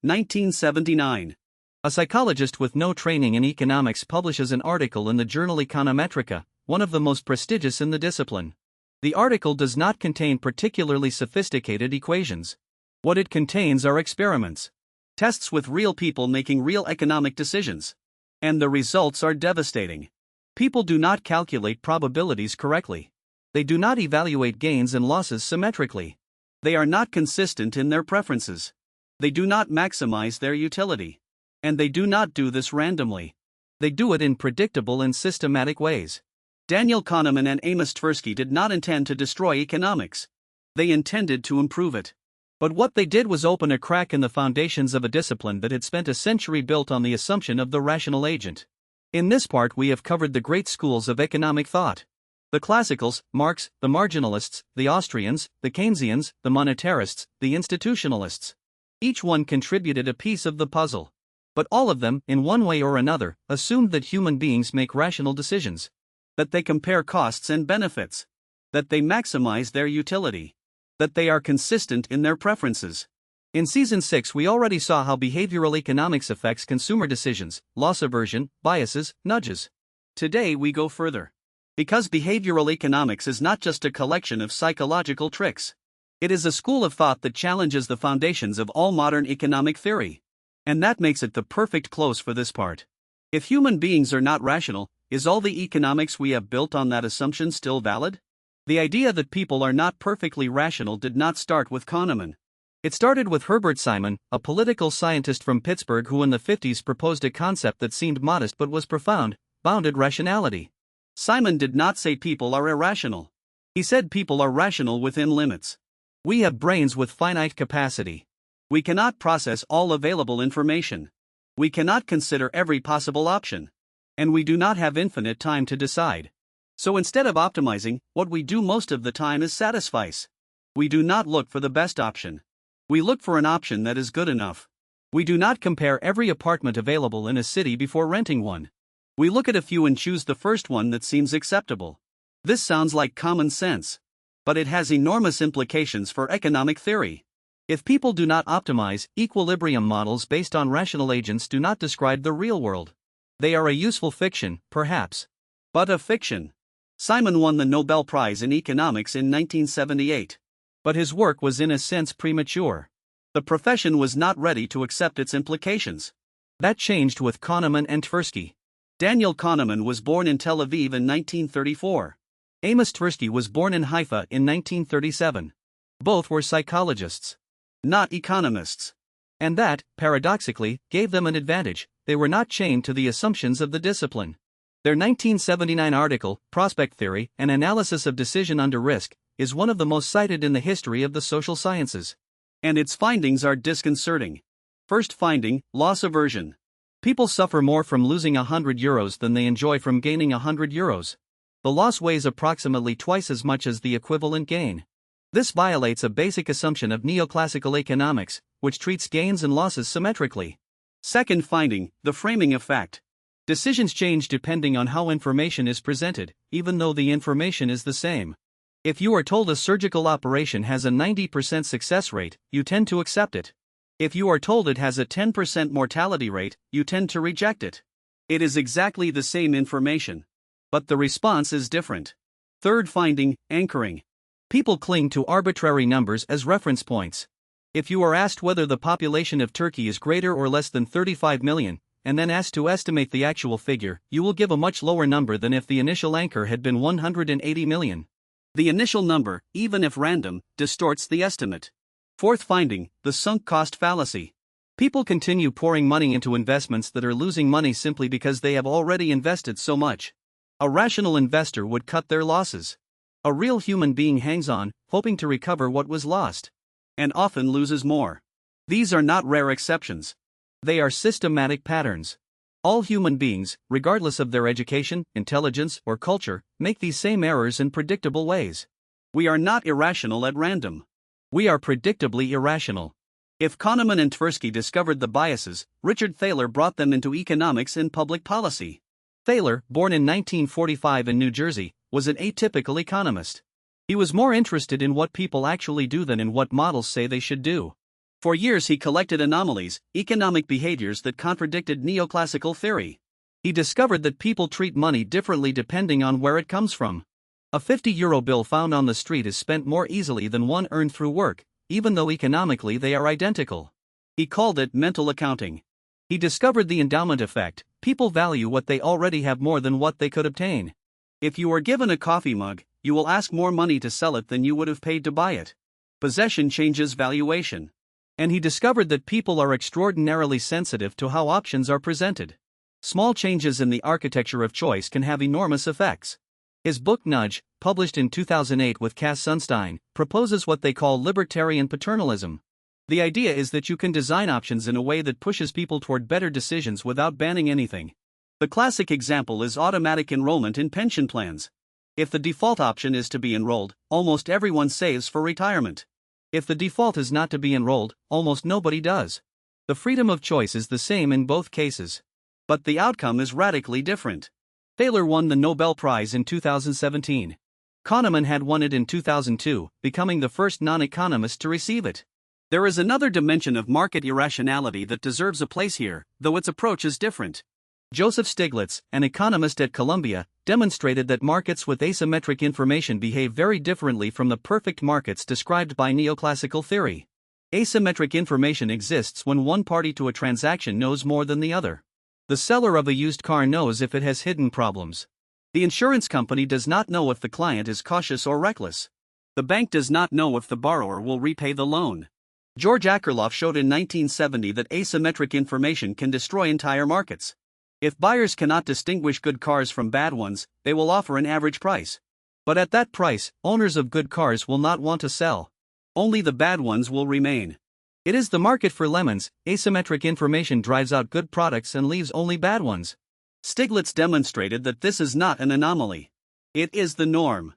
1979. A psychologist with no training in economics publishes an article in the journal Econometrica, one of the most prestigious in the discipline. The article does not contain particularly sophisticated equations. What it contains are experiments. Tests with real people making real economic decisions. And the results are devastating. People do not calculate probabilities correctly. They do not evaluate gains and losses symmetrically. They are not consistent in their preferences. They do not maximize their utility. And they do not do this randomly. They do it in predictable and systematic ways. Daniel Kahneman and Amos Tversky did not intend to destroy economics. They intended to improve it. But what they did was open a crack in the foundations of a discipline that had spent a century built on the assumption of the rational agent. In this part we have covered the great schools of economic thought. The classicals, Marx, the marginalists, the Austrians, the Keynesians, the monetarists, the institutionalists. Each one contributed a piece of the puzzle. But all of them, in one way or another, assumed that human beings make rational decisions. That they compare costs and benefits. That they maximize their utility. That they are consistent in their preferences. In Season 6 we already saw how behavioral economics affects consumer decisions, loss aversion, biases, nudges. Today we go further. Because behavioral economics is not just a collection of psychological tricks. It is a school of thought that challenges the foundations of all modern economic theory. And that makes it the perfect close for this part. If human beings are not rational, is all the economics we have built on that assumption still valid? The idea that people are not perfectly rational did not start with Kahneman. It started with Herbert Simon, a political scientist from Pittsburgh who in the 50s proposed a concept that seemed modest but was profound: bounded rationality. Simon did not say people are irrational. He said people are rational within limits. We have brains with finite capacity. We cannot process all available information. We cannot consider every possible option. And we do not have infinite time to decide. So instead of optimizing, what we do most of the time is satisfice. We do not look for the best option. We look for an option that is good enough. We do not compare every apartment available in a city before renting one. We look at a few and choose the first one that seems acceptable. This sounds like common sense. But it has enormous implications for economic theory. If people do not optimize, equilibrium models based on rational agents do not describe the real world. They are a useful fiction, perhaps. But a fiction. Simon won the Nobel Prize in Economics in 1978. But his work was in a sense premature. The profession was not ready to accept its implications. That changed with Kahneman and Tversky. Daniel Kahneman was born in Tel Aviv in 1934. Amos Tversky was born in Haifa in 1937. Both were psychologists, not economists. And that, paradoxically, gave them an advantage: they were not chained to the assumptions of the discipline. Their 1979 article, Prospect Theory, An Analysis of Decision Under Risk, is one of the most cited in the history of the social sciences. And its findings are disconcerting. First finding, loss aversion. People suffer more from losing €100 than they enjoy from gaining €100. The loss weighs approximately twice as much as the equivalent gain. This violates a basic assumption of neoclassical economics, which treats gains and losses symmetrically. Second finding, the framing effect. Decisions change depending on how information is presented, even though the information is the same. If you are told a surgical operation has a 90% success rate, you tend to accept it. If you are told it has a 10% mortality rate, you tend to reject it. It is exactly the same information. But the response is different. Third finding, anchoring. People cling to arbitrary numbers as reference points. If you are asked whether the population of Turkey is greater or less than 35 million, and then asked to estimate the actual figure, you will give a much lower number than if the initial anchor had been 180 million. The initial number, even if random, distorts the estimate. Fourth finding, the sunk cost fallacy. People continue pouring money into investments that are losing money simply because they have already invested so much. A rational investor would cut their losses. A real human being hangs on, hoping to recover what was lost. And often loses more. These are not rare exceptions. They are systematic patterns. All human beings, regardless of their education, intelligence, or culture, make these same errors in predictable ways. We are not irrational at random. We are predictably irrational. If Kahneman and Tversky discovered the biases, Richard Thaler brought them into economics and public policy. Thaler, born in 1945 in New Jersey, was an atypical economist. He was more interested in what people actually do than in what models say they should do. For years he collected anomalies, economic behaviors that contradicted neoclassical theory. He discovered that people treat money differently depending on where it comes from. A €50 bill found on the street is spent more easily than one earned through work, even though economically they are identical. He called it mental accounting. He discovered the endowment effect: people value what they already have more than what they could obtain. If you are given a coffee mug, you will ask more money to sell it than you would have paid to buy it. Possession changes valuation. And he discovered that people are extraordinarily sensitive to how options are presented. Small changes in the architecture of choice can have enormous effects. His book Nudge, published in 2008 with Cass Sunstein, proposes what they call libertarian paternalism. The idea is that you can design options in a way that pushes people toward better decisions without banning anything. The classic example is automatic enrollment in pension plans. If the default option is to be enrolled, almost everyone saves for retirement. If the default is not to be enrolled, almost nobody does. The freedom of choice is the same in both cases. But the outcome is radically different. Thaler won the Nobel Prize in 2017. Kahneman had won it in 2002, becoming the first non-economist to receive it. There is another dimension of market irrationality that deserves a place here, though its approach is different. Joseph Stiglitz, an economist at Columbia, demonstrated that markets with asymmetric information behave very differently from the perfect markets described by neoclassical theory. Asymmetric information exists when one party to a transaction knows more than the other. The seller of a used car knows if it has hidden problems. The insurance company does not know if the client is cautious or reckless. The bank does not know if the borrower will repay the loan. George Akerlof showed in 1970 that asymmetric information can destroy entire markets. If buyers cannot distinguish good cars from bad ones, they will offer an average price. But at that price, owners of good cars will not want to sell. Only the bad ones will remain. It is the market for lemons. Asymmetric information drives out good products and leaves only bad ones. Stiglitz demonstrated that this is not an anomaly. It is the norm.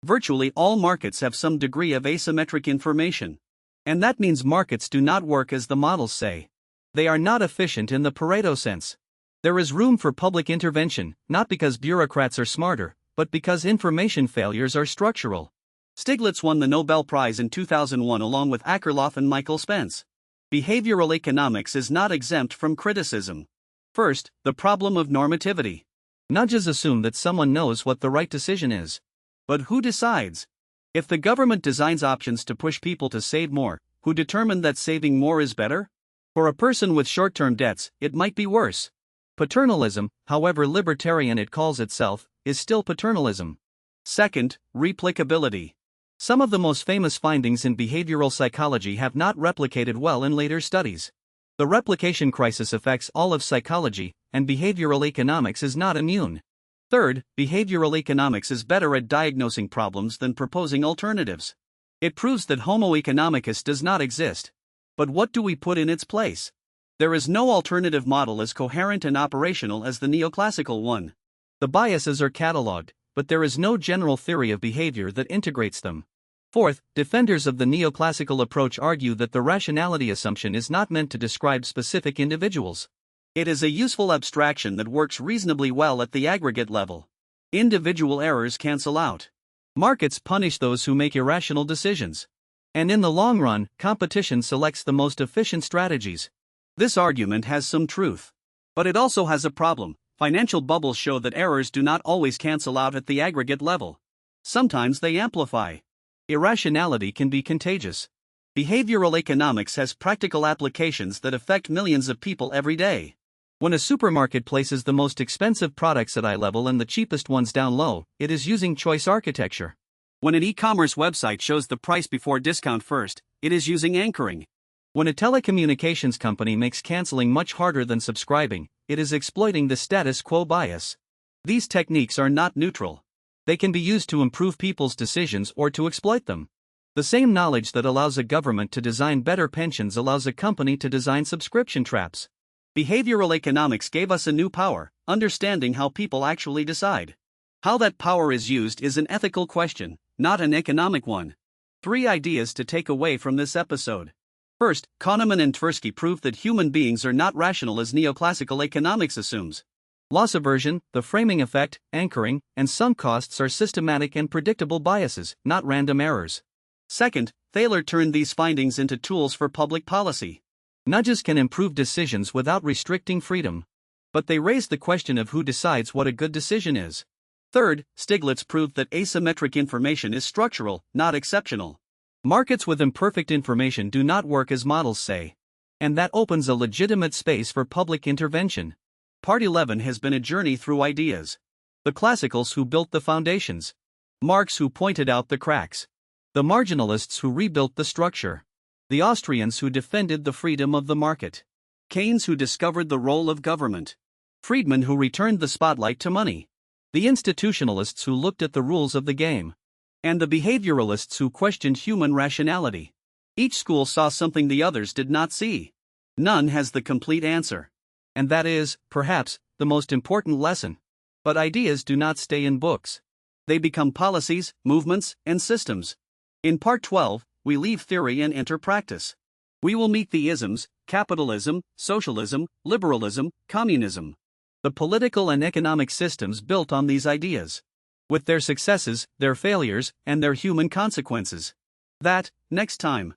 Virtually all markets have some degree of asymmetric information. And that means markets do not work as the models say. They are not efficient in the Pareto sense. There is room for public intervention, not because bureaucrats are smarter, but because information failures are structural. Stiglitz won the Nobel Prize in 2001 along with Akerlof and Michael Spence. Behavioral economics is not exempt from criticism. First, the problem of normativity. Nudges assume that someone knows what the right decision is. But who decides? If the government designs options to push people to save more, who determined that saving more is better? For a person with short-term debts, it might be worse. Paternalism, however libertarian it calls itself, is still paternalism. Second, replicability. Some of the most famous findings in behavioral psychology have not replicated well in later studies. The replication crisis affects all of psychology, and behavioral economics is not immune. Third, behavioral economics is better at diagnosing problems than proposing alternatives. It proves that Homo economicus does not exist. But what do we put in its place? There is no alternative model as coherent and operational as the neoclassical one. The biases are catalogued, but there is no general theory of behavior that integrates them. Fourth, defenders of the neoclassical approach argue that the rationality assumption is not meant to describe specific individuals. It is a useful abstraction that works reasonably well at the aggregate level. Individual errors cancel out. Markets punish those who make irrational decisions. And in the long run, competition selects the most efficient strategies. This argument has some truth. But it also has a problem. Financial bubbles show that errors do not always cancel out at the aggregate level. Sometimes they amplify. Irrationality can be contagious. Behavioral economics has practical applications that affect millions of people every day. When a supermarket places the most expensive products at eye level and the cheapest ones down low, it is using choice architecture. When an e-commerce website shows the price before discount first, it is using anchoring. When a telecommunications company makes canceling much harder than subscribing, it is exploiting the status quo bias. These techniques are not neutral. They can be used to improve people's decisions or to exploit them. The same knowledge that allows a government to design better pensions allows a company to design subscription traps. Behavioral economics gave us a new power, understanding how people actually decide. How that power is used is an ethical question, not an economic one. 3 ideas to take away from this episode. First, Kahneman and Tversky proved that human beings are not rational as neoclassical economics assumes. Loss aversion, the framing effect, anchoring, and sunk costs are systematic and predictable biases, not random errors. Second, Thaler turned these findings into tools for public policy. Nudges can improve decisions without restricting freedom. But they raise the question of who decides what a good decision is. Third, Stiglitz proved that asymmetric information is structural, not exceptional. Markets with imperfect information do not work as models say. And that opens a legitimate space for public intervention. Part 11 has been a journey through ideas. The classicals who built the foundations. Marx who pointed out the cracks. The marginalists who rebuilt the structure. The Austrians who defended the freedom of the market. Keynes who discovered the role of government. Friedman who returned the spotlight to money. The institutionalists who looked at the rules of the game. And the behavioralists who questioned human rationality. Each school saw something the others did not see. None has the complete answer. And that is, perhaps, the most important lesson. But ideas do not stay in books. They become policies, movements, and systems. In Part 12, we leave theory and enter practice. We will meet the isms: capitalism, socialism, liberalism, communism. The political and economic systems built on these ideas. With their successes, their failures, and their human consequences. That, next time.